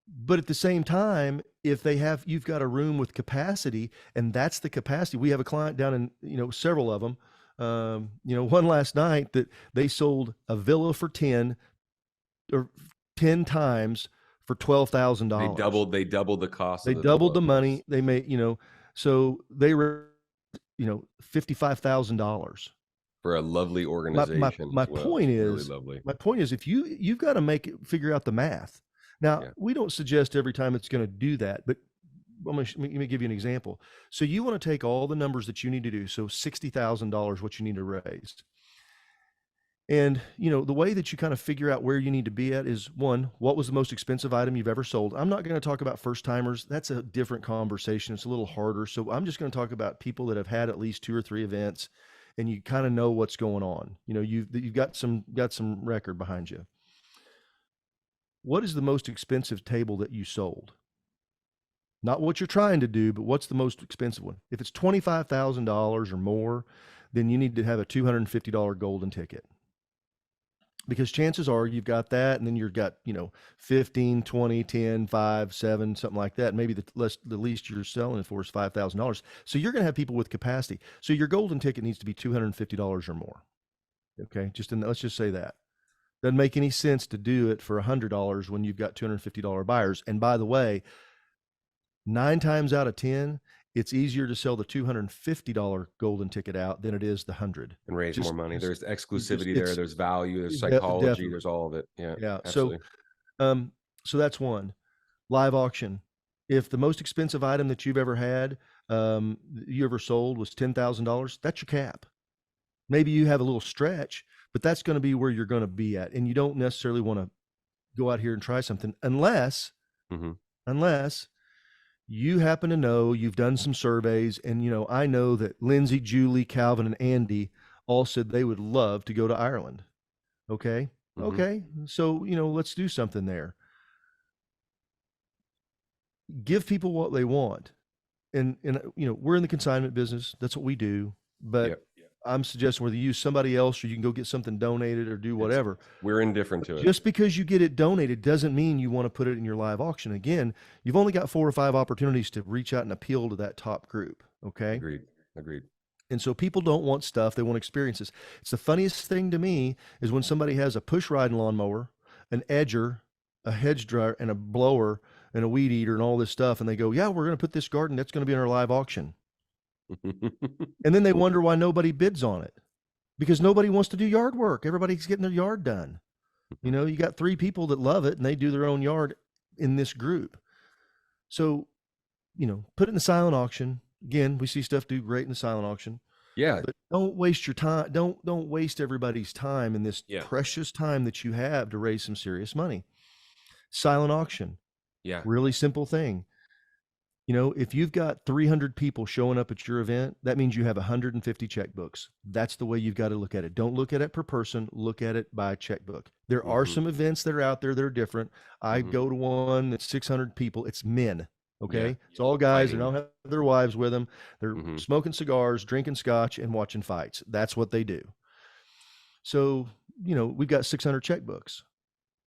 But at the same time, if you've got a room with capacity, and that's the capacity. We have a client down in, several of them, one last night that they sold a villa for 10 or 10 times for $12,000. They doubled the cost. They doubled the money. They made, so they were, $55,000 for a lovely organization. My point is, really lovely. My point is, if you've got to figure out the math. Now, we don't suggest every time it's going to do that, but let me give you an example. So you want to take all the numbers that you need to do. So $60,000, what you need to raise. And, the way that you kind of figure out where you need to be at is, one, what was the most expensive item you've ever sold? I'm not going to talk about first timers. That's a different conversation. It's a little harder. So I'm just going to talk about people that have had at least 2 or 3 events, and you kind of know what's going on. You've got some record behind you. What is the most expensive table that you sold? Not what you're trying to do, but what's the most expensive one? If it's $25,000 or more, then you need to have a $250 golden ticket. Because chances are you've got that, and then you've got, 15, 20, 10, 5, 7, something like that. Maybe the least you're selling it for is $5,000. So you're going to have people with capacity. So your golden ticket needs to be $250 or more. Okay. Let's just say that. Doesn't make any sense to do it for $100 when you've got $250 buyers. And by the way, 9 times out of 10, it's easier to sell the $250 golden ticket out than it is the 100 and raise more money. There's exclusivity there. There's value. There's psychology. Definitely. There's all of it. Yeah. Yeah. Absolutely. So that's one. Live auction. If the most expensive item that you've ever had, you ever sold was $10,000, that's your cap. Maybe you have a little stretch, but that's going to be where you're going to be at. And you don't necessarily want to go out here and try something unless you happen to know, you've done some surveys, and, I know that Lindsay, Julie, Calvin, and Andy all said they would love to go to Ireland. Okay. Mm-hmm. Okay. So, let's do something there. Give people what they want. And we're in the consignment business. That's what we do. But I'm suggesting whether you use somebody else or you can go get something donated or do whatever. We're indifferent to it. Just because you get it donated doesn't mean you want to put it in your live auction. Again, you've only got 4 or 5 opportunities to reach out and appeal to that top group. Okay. Agreed. And so people don't want stuff. They want experiences. It's the funniest thing to me is when somebody has a push riding lawnmower, an edger, a hedge dryer, and a blower and a weed eater and all this stuff. And they go, yeah, we're going to put this garden. That's going to be in our live auction. And then they wonder why nobody bids on it, because nobody wants to do yard work. Everybody's getting their yard done. You got 3 people that love it and they do their own yard in this group. So, put it in the silent auction. Again, we see stuff do great in the silent auction. Yeah. But don't waste your time. Don't waste everybody's time in this precious time that you have to raise some serious money. Silent auction. Yeah. Really simple thing. If you've got 300 people showing up at your event, that means you have 150 checkbooks. That's the way you've got to look at it. Don't look at it per person. Look at it by checkbook. There are some events that are out there that are different. I go to one that's 600 people. It's men. Okay. Yeah. It's all guys. They don't have their wives with them. They're smoking cigars, drinking scotch, and watching fights. That's what they do. So, we've got 600 checkbooks.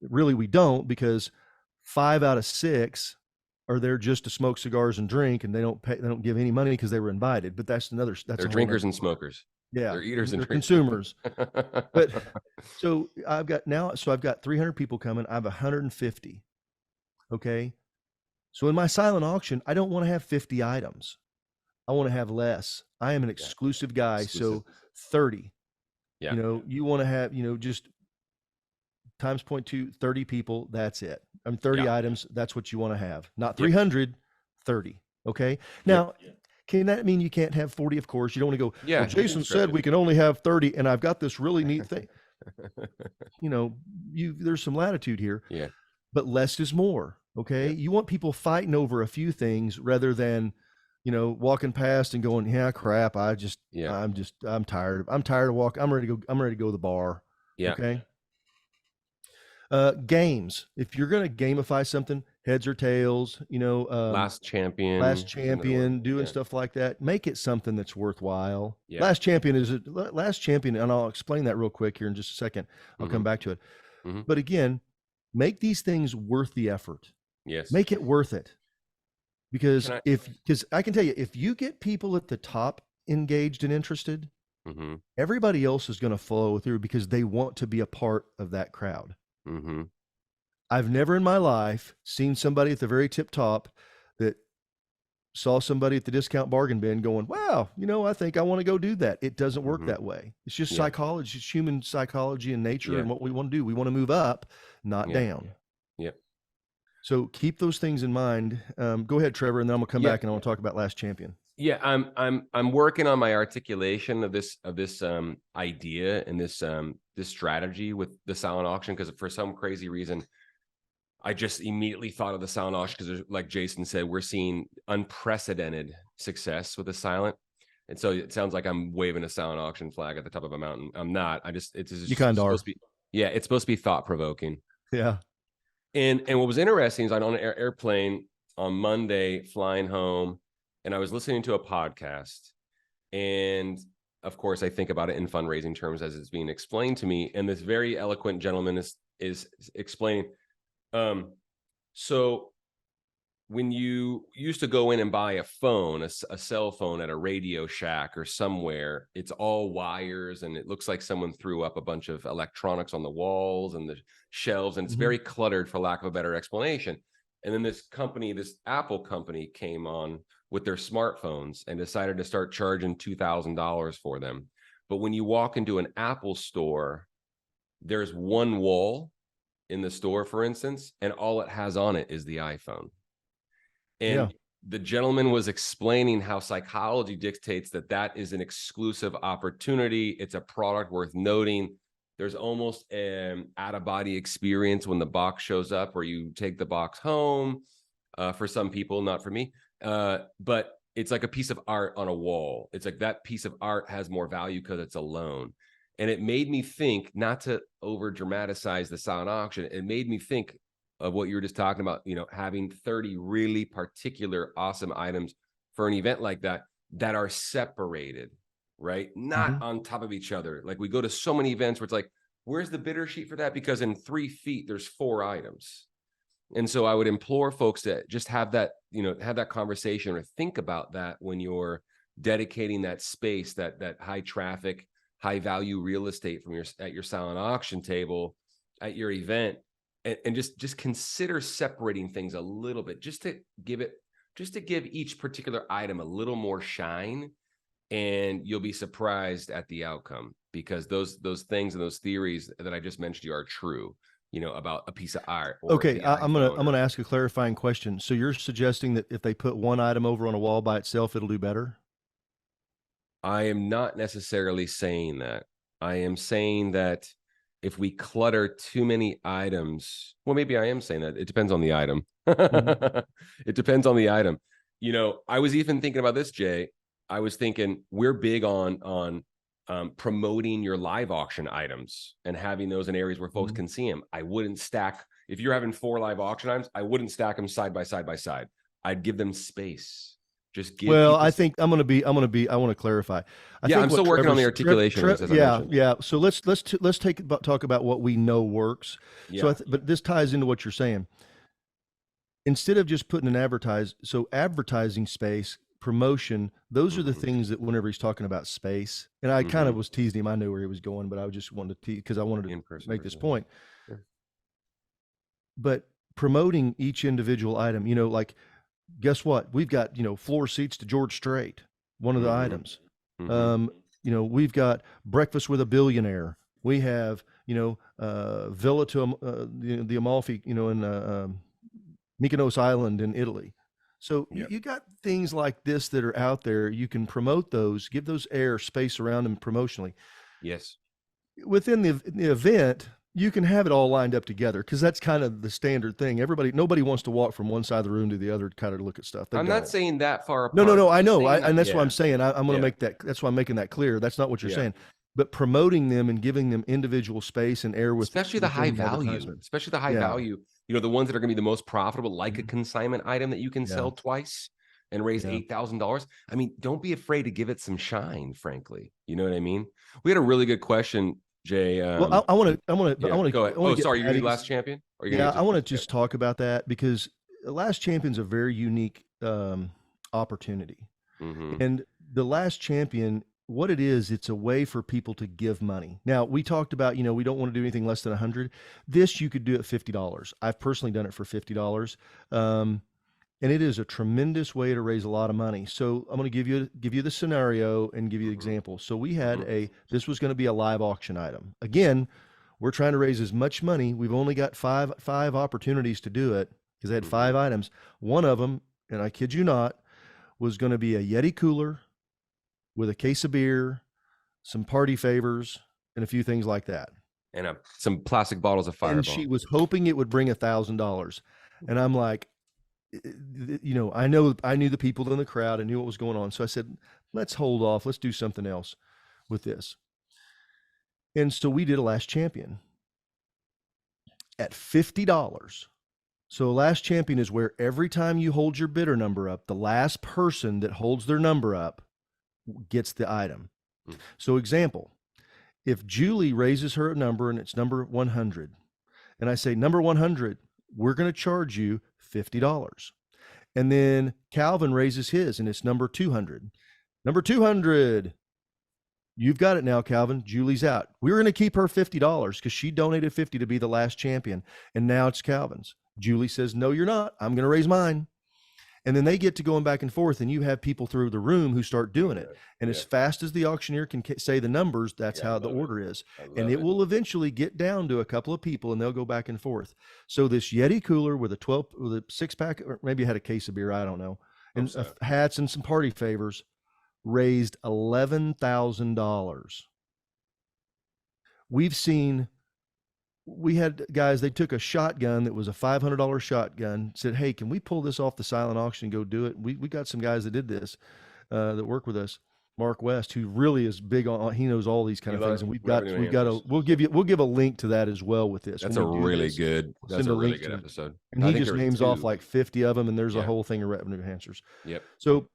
Really, we don't, because 5 out of 6 are there just to smoke cigars and drink, and they don't give any money because they were invited. But that's they're drinkers and smokers. Yeah. They're eaters and consumers. But so I've got 300 people coming. I have 150. Okay. So in my silent auction, I don't want to have 50 items. I want to have less. I am an exclusive guy. So 30, you want to have, just times 0.2, 30 people. That's it. 30 items. That's what you want to have. Not 300, 30. Okay. Now, can that mean you can't have 40? Of course. You don't want to go, well, Jason said we can only have 30, and I've got this really neat thing. There's some latitude here. Yeah. But less is more. Okay. You want people fighting over a few things rather than, walking past and going, yeah, crap. I'm tired. I'm tired of walking. I'm ready to go to the bar. Yeah. Okay. Games. If you're going to gamify something, heads or tails, Last last champion is another one. champion, doing Yeah. stuff like that. Make it something that's worthwhile. Yeah. Last champion, and I'll explain that real quick here in just a second. I'll come back to it. But again, make these things worth the effort. Yes. Make it worth it. Because I can tell you, if you get people at the top engaged and interested, everybody else is going to follow through because they want to be a part of that crowd. I've never in my life seen somebody at the very tip top that saw somebody at the discount bargain bin going, wow, I think I want to go do that. It doesn't work that way. It's just psychology, it's human psychology and nature and what we want to do. We want to move up, not down. Yep. So keep those things in mind. Go ahead, Trevor, and then I'm gonna come back and I want to talk about last champion. Yeah, I'm working on my articulation of this idea and this strategy with the silent auction, because for some crazy reason I just immediately thought of the silent auction because, like Jason said, we're seeing unprecedented success with the silent. And so it sounds like I'm waving a silent auction flag at the top of a mountain. I'm not. It's just you kind of are. It's supposed to be thought provoking. Yeah. And what was interesting is I was on an airplane on Monday flying home, and I was listening to a podcast. And of course, I think about it in fundraising terms as it's being explained to me. And this very eloquent gentleman is explaining. So when you used to go in and buy a phone, a cell phone at a Radio Shack or somewhere, it's all wires and it looks like someone threw up a bunch of electronics on the walls and the shelves, and it's very cluttered, for lack of a better explanation. And then this Apple company came on with their smartphones and decided to start charging $2,000 for them. But when you walk into an Apple store, there's one wall in the store, for instance, and all it has on it is the iPhone. And the gentleman was explaining how psychology dictates that is an exclusive opportunity. It's a product worth noting. There's almost an out-of-body experience when the box shows up, or you take the box home. For some people, not for me. But it's like a piece of art on a wall. It's like that piece of art has more value because it's alone. And it made me think, not to over dramatize the silent auction, it made me think of what you were just talking about, having 30 really particular awesome items for an event like that are separated, right? Not on top of each other. Like, we go to so many events where it's like, where's the bidder sheet for that? Because in 3 feet, there's 4 items. And so I would implore folks to just have that, have that conversation or think about that when you're dedicating that space, that high traffic, high value real estate at your silent auction table, at your event, and just consider separating things a little bit, just to give each particular item a little more shine, and you'll be surprised at the outcome, because those things and those theories that I just mentioned to you are true, about a piece of art. Okay, I'm gonna ask a clarifying question. So you're suggesting that if they put one item over on a wall by itself, it'll do better? I am not necessarily saying that. I am saying that if we clutter too many items, well, maybe I am saying that. It depends on the item. It depends on the item. I was even thinking about this, Jay. I was thinking we're big on promoting your live auction items and having those in areas where folks can see them. I wouldn't stack, if you're having 4 live auction items, I wouldn't stack them side by side. I'd give them space. Just give. Well, I think I want to clarify. I'm still working on the articulation. So let's talk about what we know works. Yeah. So, but this ties into what you're saying. Instead of just putting an advertising space, promotion, those are the things that whenever he's talking about space, and I kind of was teasing him. I knew where he was going, but I just wanted to tease because I wanted to make this point. Sure. But promoting each individual item, like, guess what? We've got, floor seats to George Strait, one of the items. We've got breakfast with a billionaire. We have, villa to the Amalfi, in Mykonos Island in Italy. So you got things like this that are out there. You can promote those, give those air space around them promotionally. Yes. Within the event, you can have it all lined up together, because that's kind of the standard thing. Nobody wants to walk from one side of the room to the other to kind of look at stuff. I'm not saying that far apart. No, I know. And that's what I'm saying. I'm going to make that. That's why I'm making that clear. That's not what you're saying. But promoting them and giving them individual space and air with, especially the high value, the ones that are going to be the most profitable, like a consignment item that you can sell twice and raise $8,000. I mean, don't be afraid to give it some shine, frankly. You know what I mean? We had a really good question, Jay. Well, I want to Go ahead. Oh, sorry, you're Patty's, last champion? Or yeah, I want to just talk about that, because the Last Champion's a very unique opportunity. And the Last Champion, what it is, it's a way for people to give money. Now, we talked about, we don't want to do anything less than 100. This you could do at $50. I've personally done it for $50. And it is a tremendous way to raise a lot of money. So I'm going to give you the scenario and give you the example. So we had this was going to be a live auction item. Again, we're trying to raise as much money. We've only got five opportunities to do it, because they had 5 items. One of them, and I kid you not, was going to be a Yeti cooler with a case of beer, some party favors, and a few things like that. And some plastic bottles of Fireball. And she was hoping it would bring $1,000. And I'm like, I knew the people in the crowd. I knew what was going on. So I said, let's hold off. Let's do something else with this. And so we did a Last Champion at $50. So Last Champion is where every time you hold your bidder number up, the last person that holds their number up gets the item. So example, if Julie raises her number and it's number 100, and I say, number 100, we're going to charge you $50. And then Calvin raises his and it's number 200. Number 200, you've got it now, Calvin. Julie's out. We're going to keep her $50 because she donated $50 to be the Last Champion. And now it's Calvin's. Julie says, no, you're not. I'm going to raise mine. And then they get to going back and forth, and you have people through the room who start doing it. And as fast as the auctioneer can say the numbers, that's how the order is. And it will eventually get down to a couple of people, and they'll go back and forth. So this Yeti cooler with a 6-pack, or maybe it had a case of beer, I don't know, and hats and some party favors, raised $11,000. We had guys, they took a shotgun that was a $500 shotgun, said, hey, can we pull this off the silent auction and go do it? We got some guys that did this, that work with us. Mark West, who really is big on, he knows all these kind of things. And we'll give a link to that as well with this. That's a really good episode. And he just names off like 50 of them, and there's a whole thing of revenue enhancers. Yep. So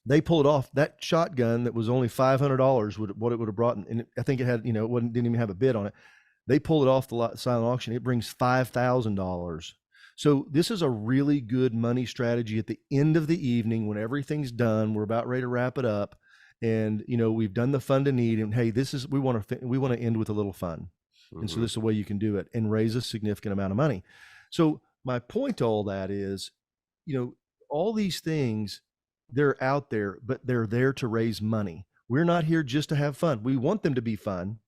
they pull it off. That shotgun that was only $500 what it would have brought. And I think it had, it didn't even have a bid on it. They pull it off the silent auction. It brings $5,000. So this is a really good money strategy at the end of the evening when everything's done. We're about ready to wrap it up, and we've done the fund to need. And hey, we want to end with a little fun, and so this is the way you can do it and raise a significant amount of money. So my point to all that is, all these things, they're out there, but they're there to raise money. We're not here just to have fun. We want them to be fun.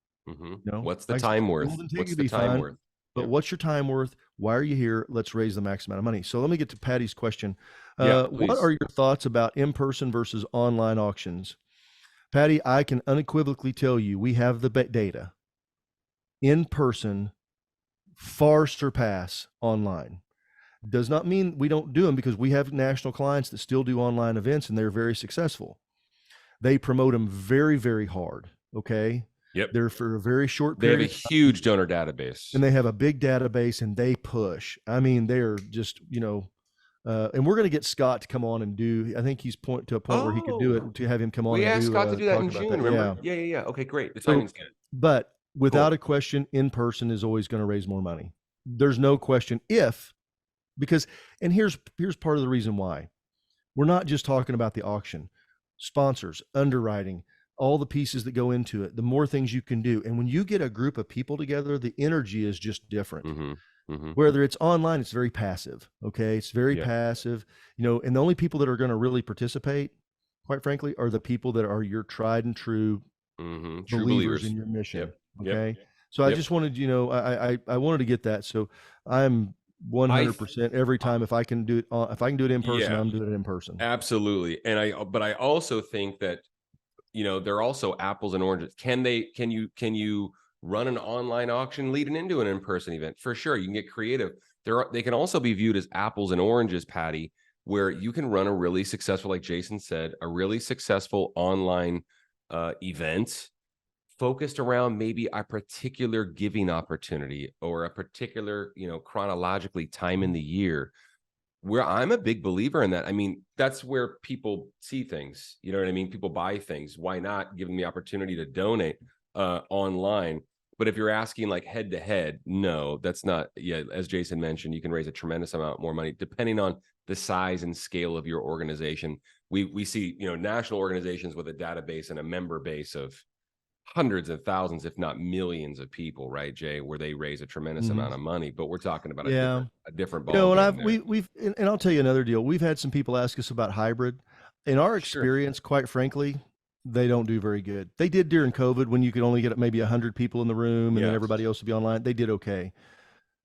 What's the time worth? What's the time worth? But what's your time worth? Why are you here? Let's raise the max amount of money. So let me get to Patty's question. What are your thoughts about in-person versus online auctions? Patty, I can unequivocally tell you we have the data. In-person far surpass online. Does not mean we don't do them, because we have national clients that still do online events, and they're very successful. They promote them very, very hard. Okay. Yep. They're for a very short period. They have a huge donor database. And they have a big database, and they push. I mean, they're just, and we're going to get Scott to come on and do, I think he's to a point where he could do it, to have him come on. We asked Scott to do that in June, remember? Yeah. Okay, great. The timing's good. But without a question, in person is always going to raise more money. There's no question and here's part of the reason why. We're not just talking about the auction. Sponsors, underwriting, all the pieces that go into it, the more things you can do. And when you get a group of people together, the energy is just different. Whether it's online, it's very passive. Okay. It's very passive, and the only people that are going to really participate, quite frankly, are the people that are your tried and true believers in your mission. Okay. So I just wanted, I wanted to get that. So I'm 100% every time. If I can do it in person, I'm doing it in person. Absolutely. But I also think that, they're also apples and oranges. Can you run an online auction leading into an in-person event? For sure. You can get creative. They can also be viewed as apples and oranges, Patty, where you can run a really successful, like Jason said, a really successful online event focused around maybe a particular giving opportunity or a particular, chronologically time in the year, where I'm a big believer in that. I mean, that's where people see things, you know what I mean? People buy things. Why not give them the opportunity to donate online? But if you're asking like head to head, no, that's not. Yeah, as Jason mentioned, you can raise a tremendous amount more money depending on the size and scale of your organization. We see, national organizations with a database and a member base of hundreds of thousands, if not millions of people, right, Jay, where they raise a tremendous amount of money. But we're talking about Yeah. a different And ball game there. we've and I'll tell you another deal. We've had some people ask us about hybrid. In our Sure. experience, quite frankly, they don't do very good. They did during COVID when you could only get maybe 100 people in the room and then everybody else would be online. They did okay.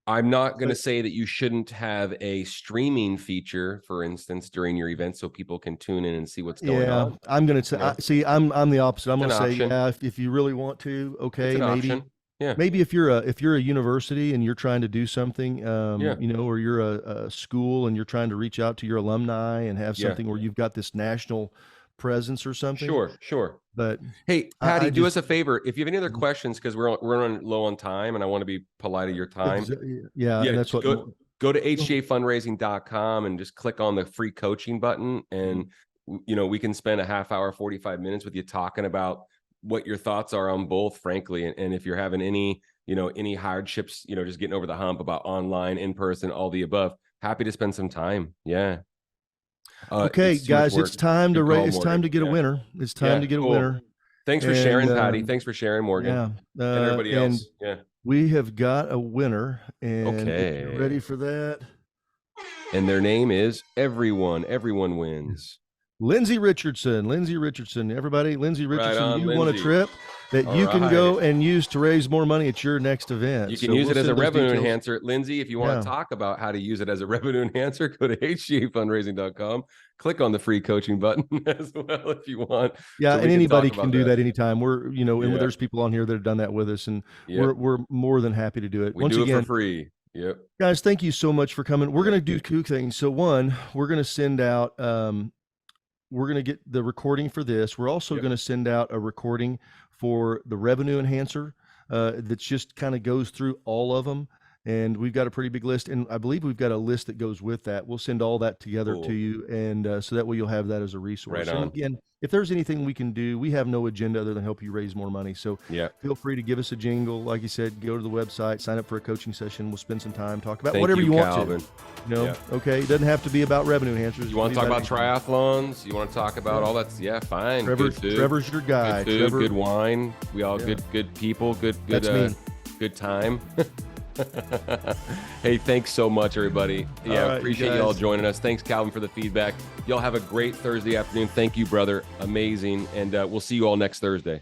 I'm not going to say that you shouldn't have a streaming feature, for instance, during your event so people can tune in and see what's going on. I'm going to say, I'm the opposite. I'm going to say, option. yeah, if you really want to, okay, It's an maybe. option. Yeah. Maybe if you're a university and you're trying to do something, or you're a school and you're trying to reach out to your alumni and have something where you've got this national presence or something. Sure. But hey, Patty, do us a favor. If you have any other questions, because we're running low on time and I want to be polite of your time. That's what. Go to hjafundraising.com and just click on the free coaching button. And, we can spend a half hour, 45 minutes with you talking about what your thoughts are on both, frankly. And if you're having any hardships, just getting over the hump about online, in person, all the above, happy to spend some time. Yeah. Okay, guys, it's time to get a winner. It's time to get a winner. Thanks for sharing, Patty. Thanks for sharing, Morgan. And everybody else. We have got a winner, and if you're ready for that. And their name is Everyone Wins. Lindsay Richardson, everybody, Lindsay Richardson, you want a trip that you can go and use to raise more money at your next event. You can use it as a revenue enhancer. Lindsay, if you want to talk about how to use it as a revenue enhancer, go to hgafundraising.com, click on the free coaching button as well if you want. Yeah, and anybody can do that anytime. We're, and there's people on here that have done that with us, and we're more than happy to do it. We do it for free. Yep. Guys, thank you so much for coming. We're going to do two things. So one, we're going to send out we're going to get the recording for this. We're also going to send out a recording for the revenue enhancer that just kind of goes through all of them. And we've got a pretty big list. And I believe we've got a list that goes with that. We'll send all that together to you. And so that way you'll have that as a resource. Right on. And again, if there's anything we can do, we have no agenda other than help you raise more money. So feel free to give us a jingle. Like you said, go to the website, sign up for a coaching session. We'll spend some time, talk about whatever you want to. Okay. It doesn't have to be about revenue enhancers. You want to talk about triathlons? You want to talk about all that? Yeah, fine. Trevor's your guy. Good food, good wine. We all good people, good time. Hey, thanks so much, everybody. Appreciate you all joining us. Thanks, Calvin, for the feedback. Y'all have a great Thursday afternoon. Thank you, brother. Amazing. And we'll see you all next Thursday.